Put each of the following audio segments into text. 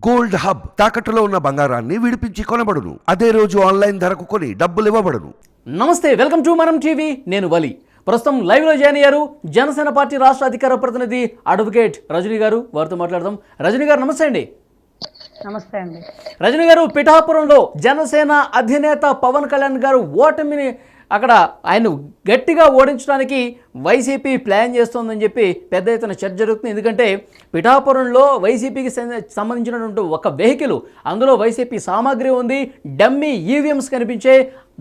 Gold hub తాకట్టులో ఉన్న బంగారాన్ని విడిపించి కొనబడును. అదే రోజు ఆన్లైన్ ధరకు కొని డబ్బులు ఇవ్వబడును. నమస్తే, వెల్కమ్ టు మనం టీవీ. నేను వలి. ప్రస్తుతం లైవ్లో జాయిన్ అయ్యారు జనసేన పార్టీ రాష్ట్ర అధికార ప్రతినిధి అడ్వకేట్ రజనీ గారు. వారితో మాట్లాడదాం. రజనీ గారు నమస్తే అండి. నమస్తే అండి. రజనీ గారు, పిఠాపురంలో జనసేన అధినేత పవన్ కళ్యాణ్ గారు ఓటమిని అక్కడ ఆయన గట్టిగా ఓడించడానికి వైసీపీ ప్లాన్ చేస్తోందని చెప్పి పెద్ద ఎత్తున చర్చ జరుగుతుంది. ఎందుకంటే పిఠాపురంలో వైసీపీకి సంబంధించినటువంటి ఒక వెహికల్, అందులో వైసీపీ సామాగ్రి ఉంది, డమ్మీ ఈవీఎంస్ కనిపించే.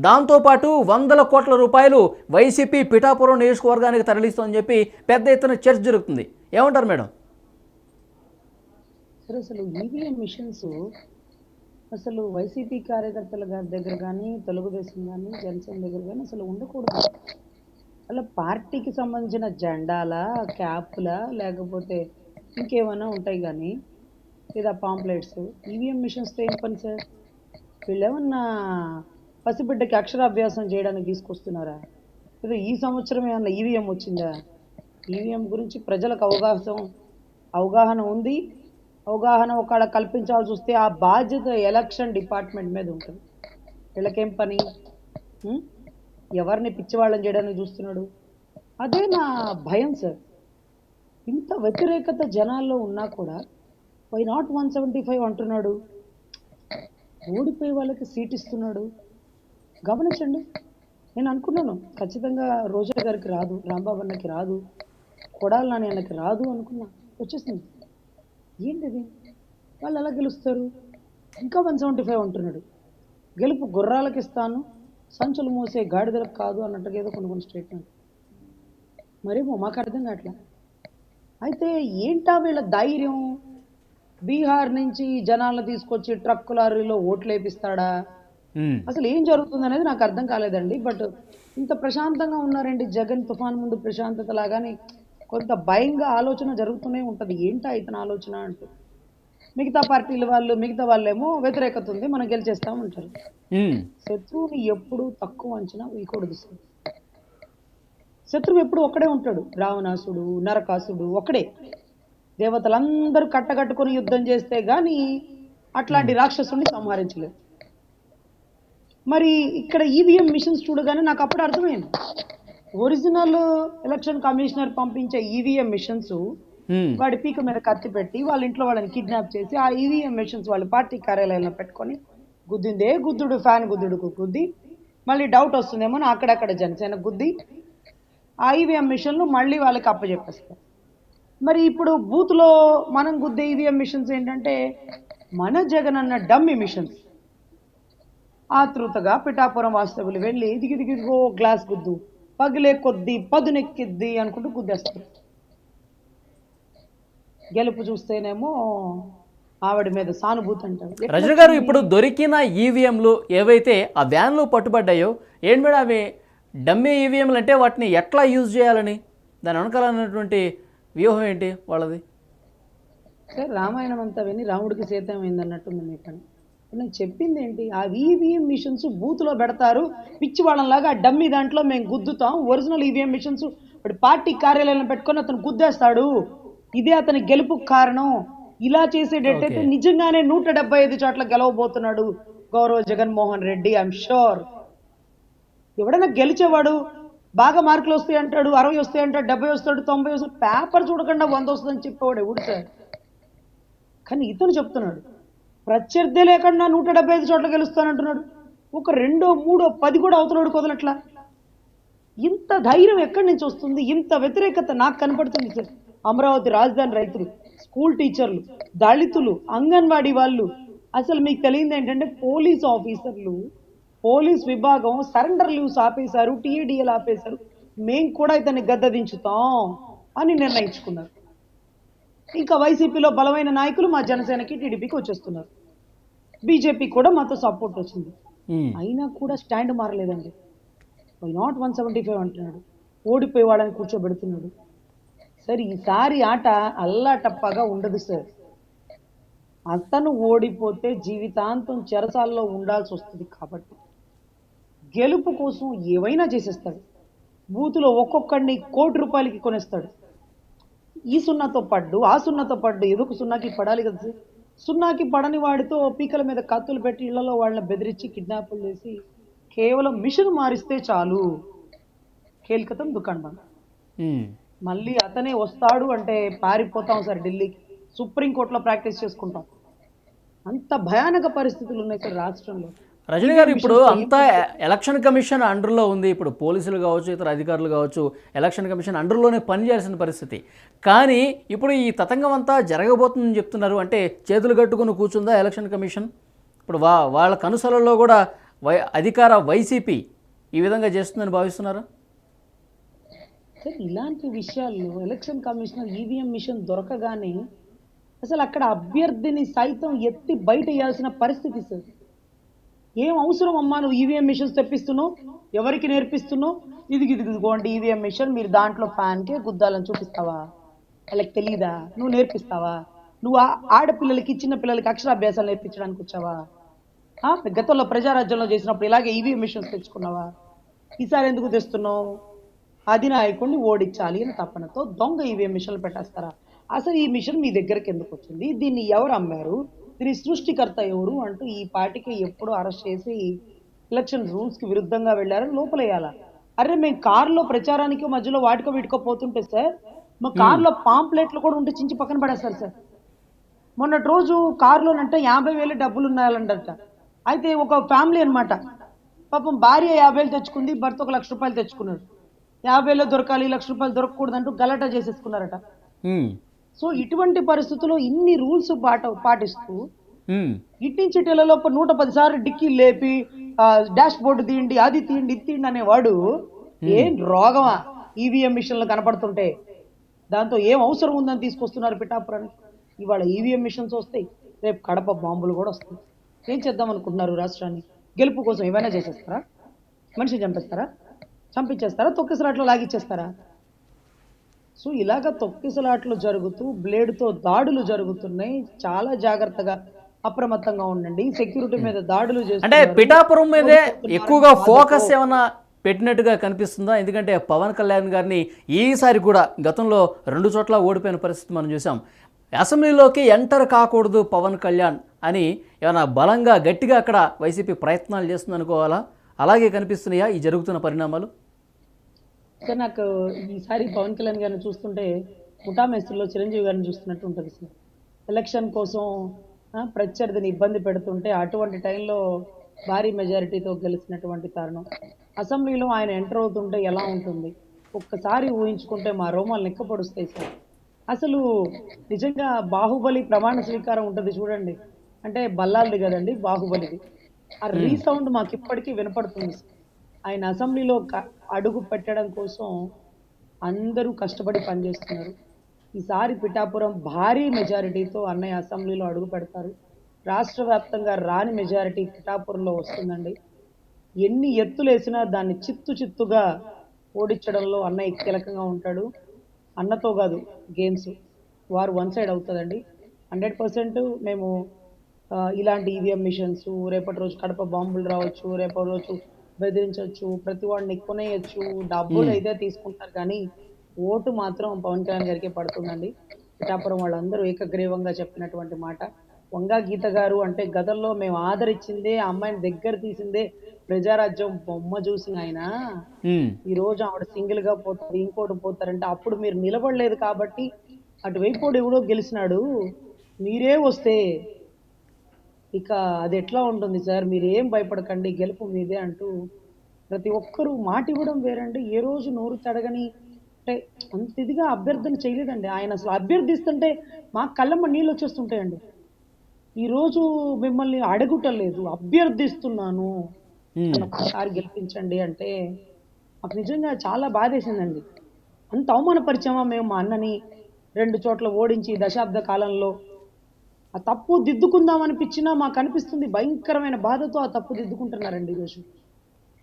దాంతోపాటు 100 కోట్ల రూపాయలు వైసీపీ పిఠాపురం నియోజకవర్గానికి తరలిస్తోందని చెప్పి పెద్ద ఎత్తున చర్చ జరుగుతుంది. ఏమంటారు మేడం? సరే, అసలు ఈవీఎం మిషన్స్ అసలు వైసీపీ కార్యకర్తల దగ్గర కానీ, తెలుగుదేశం కానీ, జనసేన దగ్గర కానీ అసలు ఉండకూడదు. అలా పార్టీకి సంబంధించిన జెండాలా, క్యాప్లా, లేకపోతే ఇంకేమైనా ఉంటాయి కానీ లేదా పాంప్లెట్స్. ఈవీఎం మిషన్స్తో ఏం పని సార్? వీళ్ళేమన్నా పసిబిడ్డకి అక్షరాభ్యాసం చేయడానికి తీసుకొస్తున్నారా? లేదా ఈ సంవత్సరం ఏమన్నా ఈవీఎం వచ్చిందా? ఈవీఎం గురించి ప్రజలకు అవగాహన ఉంది. అవగాహన ఒకవేళ కల్పించాల్సి వస్తే ఆ బాధ్యత ఎలక్షన్ డిపార్ట్మెంట్ మీద ఉంటుంది. వీళ్ళకేం పని? ఎవరిని పిచ్చివాళ్ళని చేయడానికి చూస్తున్నాడు? అదే నా భయం సార్. ఇంత వ్యతిరేకత జనాల్లో ఉన్నా కూడా వై నాట్ 175 అంటున్నాడు. ఓడిపోయే వాళ్ళకి సీట్ ఇస్తున్నాడు. గమనించండి. నేను అనుకున్నాను ఖచ్చితంగా రోజా గారికి రాదు, రాంబాబు అన్నకి రాదు, కొడాలి నాని అన్నకి రాదు అనుకున్నా. వచ్చేసింది. ఏంటిది? వాళ్ళు ఎలా గెలుస్తారు? ఇంకా 175 అంటున్నాడు. గెలుపు గుర్రాలకు ఇస్తాను, సంచులు మోసే గాడిదలకు కాదు అన్నట్టుగా ఏదో కొన్ని స్టేట్మెంట్. మరేమో మాకు అర్థం కావట్లా. అయితే ఏంటా వీళ్ళ ధైర్యం? బీహార్ నుంచి జనాలను తీసుకొచ్చి ట్రక్ లారీలో ఓట్లు వేపిస్తాడా? అసలు ఏం జరుగుతుంది అనేది నాకు అర్థం కాలేదండి. బట్ ఇంత ప్రశాంతంగా ఉన్నారండి జగన్. తుఫాన్ ముందు ప్రశాంతత లాగానే కొంత భయంగా ఆలోచన జరుగుతూనే ఉంటుంది. ఏంటా ఇతని ఆలోచన అంటూ. మిగతా పార్టీల మిగతా వాళ్ళేమో వ్యతిరేకత ఉంది, మనం గెలిచేస్తామంటారు. శత్రువుని ఎప్పుడు తక్కువ అంచనా వేయకూడదు సార్. శత్రువు ఎప్పుడు ఒక్కడే ఉంటాడు. రావణాసుడు, నరకాసుడు ఒక్కడే. దేవతలందరూ కట్టగట్టుకుని యుద్ధం చేస్తే గాని అట్లాంటి రాక్షసుని సంహరించలేదు. మరి ఇక్కడ ఈవీఎం మిషన్స్ చూడగానే నాకు అప్పుడు అర్థమైంది. ఒరిజినల్ ఎలక్షన్ కమిషనర్ పంపించే ఈవీఎం మిషన్స్ వాడి పీక మీద కత్తి పెట్టి వాళ్ళ ఇంట్లో వాళ్ళని కిడ్నాప్ చేసి ఆ ఈవీఎం మిషన్స్ వాళ్ళ పార్టీ కార్యాలయంలో పెట్టుకొని గుద్దిందే గుద్దుడు, ఫ్యాన్ గుద్దుడుకు గుద్ది, మళ్ళీ డౌట్ వస్తుందేమో అక్కడక్కడ జనసేన గుద్ది ఆ ఈవీఎం మిషన్లు మళ్ళీ వాళ్ళకి అప్పచెప్పేస్తారు. మరి ఇప్పుడు బూత్లో మనం గుద్దే ఈవీఎం మిషన్స్ ఏంటంటే మన జగన్ అన్న డమ్మీ మిషన్స్. ఆతృతగా పిఠాపురం వాస్తవులు వెళ్ళి దిగిదిగిదిగో గ్లాస్ గుద్దు, పగిలే కొద్ది పదునెక్కిద్ది అనుకుంటూ గుద్దేస్తారు. గెలుపు చూస్తేనేమో ఆవిడ మీద సానుభూతి అంటారు. రజనీ గారు, ఇప్పుడు దొరికిన ఈవీఎంలు ఏవైతే ఆ వ్యాన్లో పట్టుబడ్డాయో ఏంటి మేడం అవి? డమ్మీ ఈవీఎంలు అంటే వాటిని ఎట్లా యూజ్ చేయాలని, దాని వెనకాలన్నటువంటి వ్యూహం ఏంటి వాళ్ళది? సార్, రామాయణం అంతా విని రాముడికి సీతమైంది అన్నట్టుంది మీ పని. నేను చెప్పింది ఏంటి? ఆ ఈవీఎం మిషన్స్ బూత్లో పెడతారు పిచ్చి వాళ్ళలాగా. ఆ డమ్మీ దాంట్లో మేము గుద్దుతాం. ఒరిజినల్ ఈవీఎం మిషన్స్ పార్టీ కార్యాలయంలో పెట్టుకొని అతను గుద్దేస్తాడు. ఇదే అతని గెలుపుకు కారణం. ఇలా చేసేటట్టయితే నిజంగానే 175 చోట్ల గెలవబోతున్నాడు గౌరవ జగన్మోహన్ రెడ్డి. I'm sure. ఎవడైనా గెలిచేవాడు బాగా మార్కులు వస్తాయి అంటాడు, 60 వస్తాయి అంటాడు, 70 వస్తాడు, 90 వస్తాడు. పేపర్ చూడకుండా 100 వస్తుందని చెప్పేవాడు ఎవడు సార్? కానీ ఇతను చెప్తున్నాడు ప్రత్యర్థి లేకుండా 175 చోట్ల గెలుస్తానంటున్నాడు. ఒక 2, 3, 10 కూడా అవుతున్నాడు కుదలట్లా. ఇంత ధైర్యం ఎక్కడి నుంచి వస్తుంది? ఇంత వ్యతిరేకత నాకు కనపడుతుంది సార్. అమరావతి రాజధాని రైతులు, స్కూల్ టీచర్లు, దళితులు, అంగన్వాడీ వాళ్ళు. అసలు మీకు తెలియదు ఏంటంటే పోలీస్ ఆఫీసర్లు, పోలీస్ విభాగం సరెండర్ లీవ్స్ ఆపేశారు, టీఏడిఎల్ ఆపేశారు. మేము కూడా ఇతన్ని గద్దదించుతాం అని నిర్ణయించుకున్నారు. ఇంకా వైసీపీలో బలమైన నాయకులు మా జనసేనకి, టీడీపీకి వచ్చేస్తున్నారు. బీజేపీ కూడా మాతో సపోర్ట్ వచ్చింది. అయినా కూడా స్టాండ్ మారలేదండి. వై నాట్ 175 అంటున్నాడు. ఓడిపోయే వాళ్ళని కూర్చోబెడుతున్నాడు. సార్, ఈసారి ఆట అల్లాటప్పగా ఉండదు సార్. అతను ఓడిపోతే జీవితాంతం చెరసాల్లో ఉండాల్సి వస్తుంది. కాబట్టి గెలుపు కోసం ఏవైనా చేసేస్తాడు. బూతులో ఒక్కొక్కడిని ₹1 కోటి కొనేస్తాడు. ఈ సున్నాతో పడ్డు, ఆ సున్నాతో పడ్డు, ఏదో ఒక సున్నాకి పడాలి కదా సార్. సున్నాకి పడని వాడితో పీకల మీద కత్తులు పెట్టి ఇళ్లలో వాళ్ళని బెదిరించి కిడ్నాపులు చేసి కేవలం మిషన్ మారిస్తే చాలు, కేల్కతం దుకాణం బంద్. ఉమ్. మళ్ళీ అతనే వస్తాడు అంటే పారిపోతాం సార్ ఢిల్లీకి, సుప్రీంకోర్టులో ప్రాక్టీస్ చేసుకుంటాం. అంత భయానక పరిస్థితులు ఉన్నాయి సార్ రాష్ట్రంలో. రజనీ గారు, ఇప్పుడు అంతా ఎలక్షన్ కమిషన్ అండర్లో ఉంది. ఇప్పుడు పోలీసులు కావచ్చు, ఇతర అధికారులు కావచ్చు, ఎలక్షన్ కమిషన్ అండర్లోనే పనిచేయాల్సిన పరిస్థితి. కానీ ఇప్పుడు ఈ తతంగం అంతా జరగబోతుందని చెప్తున్నారు. అంటే చేతులు కట్టుకుని కూర్చుందా ఎలక్షన్ కమిషన్? ఇప్పుడు వాళ్ళ కనుసలలో కూడా అధికార వైసీపీ ఈ విధంగా చేస్తుందని భావిస్తున్నారా? సార్ ఇలాంటి విషయాల్లో ఎలక్షన్ కమిషనర్ ఈవీఎం మిషన్ దొరకగానే అసలు అక్కడ అభ్యర్థిని సైతం ఎత్తి బయట వేయాల్సిన పరిస్థితి సార్. ఏం అవసరం అమ్మా నువ్వు ఈవీఎం మిషన్స్ తెప్పిస్తున్నావు, ఎవరికి నేర్పిస్తున్నావు? ఇదిగోండి ఈవీఎం మిషన్, మీరు దాంట్లో ఫ్యాన్కే గుద్దాలని చూపిస్తావా? వాళ్ళకి తెలీదా? నువ్వు నేర్పిస్తావా? నువ్వు ఆడపిల్లలకి చిన్న పిల్లలకి అక్షరాభ్యాసాలు నేర్పించడానికి వచ్చావా? గతంలో ప్రజారాజ్యంలో చేసినప్పుడు ఇలాగే ఈవీఎం మిషన్స్ తెచ్చుకున్నావా? ఈసారి ఎందుకు తెస్తున్నావు? అధినాయకుడిని ఓడించాలి అని తపనతో దొంగ ఈవీఎం మిషన్లు పెట్టేస్తారా? అసలు ఈ మిషన్ మీ దగ్గరికి ఎందుకు వచ్చింది? దీన్ని ఎవరు అమ్మారు? దీని సృష్టికర్త ఎవరు అంటూ ఈ పార్టీకి ఎప్పుడు అరెస్ట్ చేసి ఎలక్షన్ రూల్స్ కి విరుద్ధంగా వెళ్ళారని లోపలేయాలా? అరే మేము కారులో ప్రచారానికి మధ్యలో వాటికో వీటికో పోతుంటే సార్, మా కారులో పాంప్లెట్లు కూడా ఉంటే చించి పక్కన పడేస్తారు సార్. మొన్నటి రోజు కారులోనంటే 50,000 డబ్బులు ఉన్నాయాలంట. అయితే ఒక ఫ్యామిలీ అన్నమాట, పాపం భార్య 50,000 తెచ్చుకుంది, భర్త 1,00,000 రూపాయలు తెచ్చుకున్నాడు. 50,000 దొరకాలి, 1,00,000 రూపాయలు దొరకకూడదంటూ గలాట చేసేసుకున్నారట. సో ఇటువంటి పరిస్థితుల్లో ఇన్ని రూల్స్ పాటిస్తూ ఇట్టించి లోపల 110 సార్లు డిక్కీ లేపి డాష్ బోర్డు తీయండి, అది తీయండి, ఇది తీయండి అనేవాడు ఏం రోగమా? ఈవీఎం మిషన్లు కనపడుతుంటే దాంతో ఏం అవసరం ఉందని తీసుకొస్తున్నారు పిఠాపురానికి. ఇవాళ ఈవీఎం మిషన్స్ వస్తాయి, రేపు కడప బాంబులు కూడా వస్తాయి. ఏం చేద్దాం అనుకుంటున్నారు? రాష్ట్రాన్ని గెలుపు కోసం ఏమైనా చేసేస్తారా? మనిషిని చంపేస్తారా? చంపించేస్తారా? తొక్కిసలాట్లో లాగిచ్చేస్తారా? సో ఇలాగ తొక్కిసలాట్లు జరుగుతూ బ్లేడ్తో దాడులు జరుగుతున్నాయి. చాలా జాగ్రత్తగా అప్రమత్తంగా ఉండండి. సెక్యూరిటీ మీద దాడులు అంటే పిఠాపురం మీదే ఎక్కువగా ఫోకస్ ఏమన్నా పెట్టినట్టుగా కనిపిస్తుందా? ఎందుకంటే పవన్ కళ్యాణ్ గారిని ఈసారి కూడా గతంలో 2 చోట్ల ఓడిపోయిన పరిస్థితి మనం చూసాం. అసెంబ్లీలోకి ఎంటర్ కాకూడదు పవన్ కళ్యాణ్ అని ఏమైనా బలంగా గట్టిగా అక్కడ వైసీపీ ప్రయత్నాలు చేస్తుంది అనుకోవాలా? అలాగే కనిపిస్తున్నాయా ఈ జరుగుతున్న పరిణామాలు? సార్ నాకు ఈసారి పవన్ కళ్యాణ్ గారిని చూస్తుంటే ముఠామేస్తుల్లో చిరంజీవి గారిని చూస్తున్నట్టు ఉంటుంది సార్. ఎలక్షన్ కోసం ప్రత్యర్థిని ఇబ్బంది పెడుతుంటే అటువంటి టైంలో భారీ మెజారిటీతో గెలిచినటువంటి కారణం. అసెంబ్లీలో ఆయన ఎంటర్ అవుతుంటే ఎలా ఉంటుంది ఒక్కసారి ఊహించుకుంటే మా రోమాలు నెక్కపొడుస్తాయి సార్. అసలు నిజంగా బాహుబలి ప్రమాణ స్వీకారం ఉంటుంది చూడండి, అంటే బల్లాల్ది కదండి బాహుబలిది. ఆ రీసౌండ్ మాకు ఇప్పటికీ వినపడుతుంది సార్. ఆయన అసెంబ్లీలో అడుగు పెట్టడం కోసం అందరూ కష్టపడి పనిచేస్తున్నారు. ఈసారి పిఠాపురం భారీ మెజారిటీతో అన్నయ్య అసెంబ్లీలో అడుగు పెడతారు. రాష్ట్ర వ్యాప్తంగా రాని మెజారిటీ పిఠాపురంలో వస్తుందండి. ఎన్ని ఎత్తులు వేసినా దాన్ని చిత్తుగా ఓడించడంలో అన్నయ్య కీలకంగా ఉంటాడు. అన్నతో కాదు గేమ్స్, వారు వన్ సైడ్ అవుతుందండి. 100% మేము ఇలాంటి ఈవీఎం మిషన్స్, రేపటి రోజు కడప బాంబులు రావచ్చు, రేపటి రోజు బెదిరించవచ్చు, ప్రతి వాడిని కొనేయచ్చు, డబ్బులు అయితే తీసుకుంటారు కానీ ఓటు మాత్రం పవన్ కళ్యాణ్ గారికే పడుతుందండి. పిఠాపురం వాళ్ళందరూ ఏకగ్రీవంగా చెప్పినటువంటి మాట. వంగా గీత గారు అంటే గతంలో మేము ఆదరించిందే, అమ్మాయిని దగ్గర తీసిందే ప్రజారాజ్యం బొమ్మ చూసిన ఆయన ఈ రోజు ఆవిడ సింగిల్ గా పోతారు, ఇంకోటి పోతారంటే అప్పుడు మీరు నిలబడలేదు కాబట్టి అటువైపు ఎవడో గెలిచినాడు, మీరే వస్తే ఇక అది ఎట్లా ఉంటుంది సార్? మీరేం భయపడకండి, గెలుపు మీదే అంటూ ప్రతి ఒక్కరూ మాట ఇవ్వడం వేరండి. ఏ రోజు నోరు తడగని అంటే అంత ఇదిగా అభ్యర్థన చేయలేదండి ఆయన. అసలు అభ్యర్థిస్తుంటే మా కళ్ళమ్మ నీళ్ళు వచ్చేస్తుంటాయండి. ఈరోజు మిమ్మల్ని అడగటలేదు, అభ్యర్థిస్తున్నాను, ఒక్కసారి గెలిపించండి అంటే మాకు నిజంగా చాలా బాధేసిందండి. అంత అవమానపరిచామా మేము మా అన్నని 2 చోట్ల ఓడించి దశాబ్ద కాలంలో? ఆ తప్పు దిద్దుకుందాం అనిపించినా మాకు అనిపిస్తుంది భయంకరమైన బాధతో ఆ తప్పు దిద్దుకుంటున్నారండి ఈరోజు.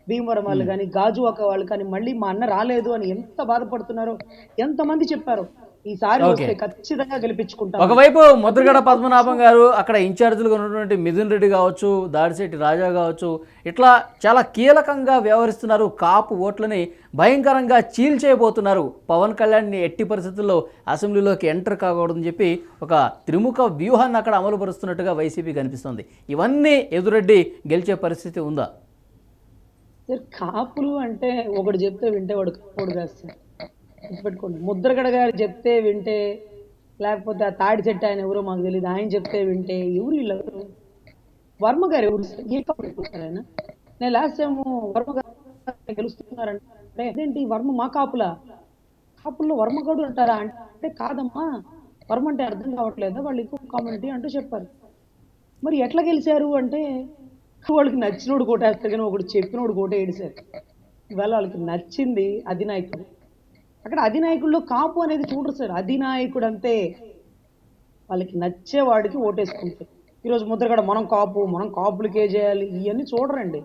భీమవరం వాళ్ళు కానీ, గాజువాక వాళ్ళు కానీ మళ్ళీ మా అన్న రాలేదు అని ఎంత బాధపడుతున్నారో ఎంతమంది చెప్పారు. ఈసారి ఓకే. వస్తే ఖచ్చితంగా గెలిపించుకుంటాం. ఒకవైపు ముద్రగడ పద్మనాభం గారు, అక్కడ ఇన్ఛార్జీలుగా ఉన్నటువంటి మిథున్ రెడ్డి కావచ్చు, దాడిశెట్టి రాజా కావచ్చు, ఇట్లా చాలా కీలకంగా వ్యవహరిస్తున్నారు. కాపు ఓట్లని భయంకరంగా చీల్చేయబోతున్నారు. పవన్ కళ్యాణ్ని ఎట్టి పరిస్థితుల్లో అసెంబ్లీలోకి ఎంటర్ కాకూడదని చెప్పి ఒక త్రిముఖ వ్యూహాన్ని అక్కడ అమలుపరుస్తున్నట్టుగా వైసీపీ కనిపిస్తుంది. ఇవన్నీ ఎదురెడ్డి గెలిచే పరిస్థితి ఉందా? సార్ కాపులు అంటే ఒకటి చెప్తే వింటే వాడు కాపుడు కాదు సార్. గుర్తుపెట్టుకోండి. ముద్రగడ గారు చెప్తే వింటే, లేకపోతే ఆ తాడి చెట్టు ఆయన ఎవరో మాకు తెలియదు, ఆయన చెప్తే వింటే ఎవరు వీళ్ళెవరు? వర్మ గారు ఎవరు సార్? ఏ కాపుడు ఎక్కుతారు ఆయన? నేను లాస్ట్ టైం వర్మ గారు గెలుస్తున్నారంటే అదేంటి వర్మ మా కాపులా? కాపుల్లో వర్మ గౌడు అంటారా అంటే కాదమ్మా, వర్మ అంటే అర్థం కావట్లేదా వాళ్ళు ఎక్కువ కమ్యూనిటీ అంటూ చెప్పారు. మరి ఎట్లా గెలిచారు అంటే వాళ్ళకి నచ్చినోడు కోటేస్తారు కానీ ఒకడు చెప్పినోడు కోటేయడు సార్. ఇవాళ వాళ్ళకి నచ్చింది అధినాయకుడు. అక్కడ అధినాయకుల్లో కాపు అనేది చూడరు సార్. అధినాయకుడు అంతే, వాళ్ళకి నచ్చేవాడికి ఓటేసుకుంటారు. ఈరోజు ముద్రగడ మనం కాపులకే చేయాలి ఇవన్నీ చూడరండి.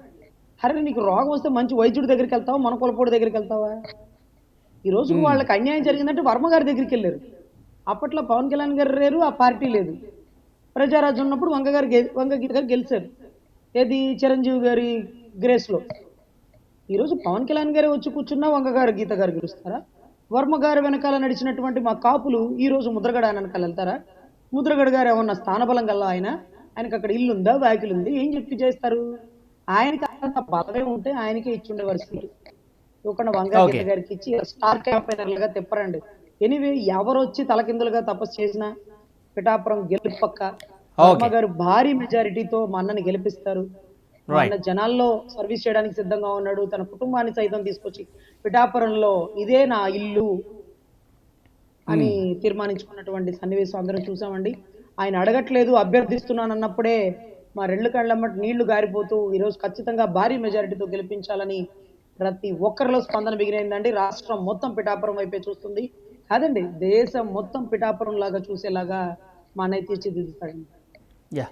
అరే నీకు రోగం వస్తే మంచి వైద్యుడి దగ్గరికి వెళ్తావా, మన కులపోడి దగ్గరికి వెళ్తావా? ఈ రోజు వాళ్ళకి అన్యాయం జరిగిందంటే వర్మ గారి దగ్గరికి వెళ్ళారు. అప్పట్లో పవన్ కళ్యాణ్ గారు లేరు, ఆ పార్టీ లేదు. ప్రజారాజ్యం ఉన్నప్పుడు వంగ గీత గారు గెలిచారు. ఏది చిరంజీవి గారి గ్రేస్ లో. ఈరోజు పవన్ కళ్యాణ్ గారే వచ్చి కూర్చున్నా వంగ గారు గీత గారు గెలుస్తారా? వర్మ గారు వెనకాల నడిచినటువంటి మా కాపులు ఈ రోజు ముద్రగడ ఆయన వెనకాల వెళ్తారా? ముద్రగడ గారు ఏమన్నా స్థానబలం గల్లా ఆయనకి అక్కడ ఇల్లు ఉందా, వ్యాఖ్యలు ఉంది, ఏం చెప్పి చేస్తారు? ఆయనకి అంత బలమే ఉంటే ఆయనకే ఇచ్చుండేవారు సీటు. ఇవ్వకుండా వంగ గీత గారికి ఇచ్చి స్టార్ క్యాంపెయినర్లుగా తిప్పరండి. ఎనివే ఎవరు వచ్చి తలకిందులుగా తపస్సు చేసినా పిఠాపురం గెలుపక్క. వర్మ గారు భారీ మెజారిటీతో మా అన్నని గెలిపిస్తారు. మా అన్న జనాల్లో సర్వీస్ చేయడానికి సిద్ధంగా ఉన్నాడు. తన కుటుంబాన్ని సైతం తీసుకొచ్చి పిఠాపురంలో ఇదే నా ఇల్లు అని తీర్మానించుకున్నటువంటి సన్నివేశం అందరం చూసామండి. ఆయన అడగట్లేదు, అభ్యర్థిస్తున్నాను అన్నప్పుడే మా రెళ్ళు కళ్ళమ్మటి నీళ్లు గారిపోతూ ఈరోజు ఖచ్చితంగా భారీ మెజారిటీతో గెలిపించాలని ప్రతి ఒక్కరిలో స్పందన బిగినైందండి. రాష్ట్రం మొత్తం పిఠాపురం వైపే చూస్తుంది కాదండి, దేశం మొత్తం పిఠాపురం లాగా చూసేలాగా మా అన్నయ్య తీర్చిదిద్దుతాడండి. Yeah,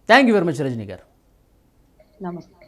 thank you very much Rajani garu. నమస్తే.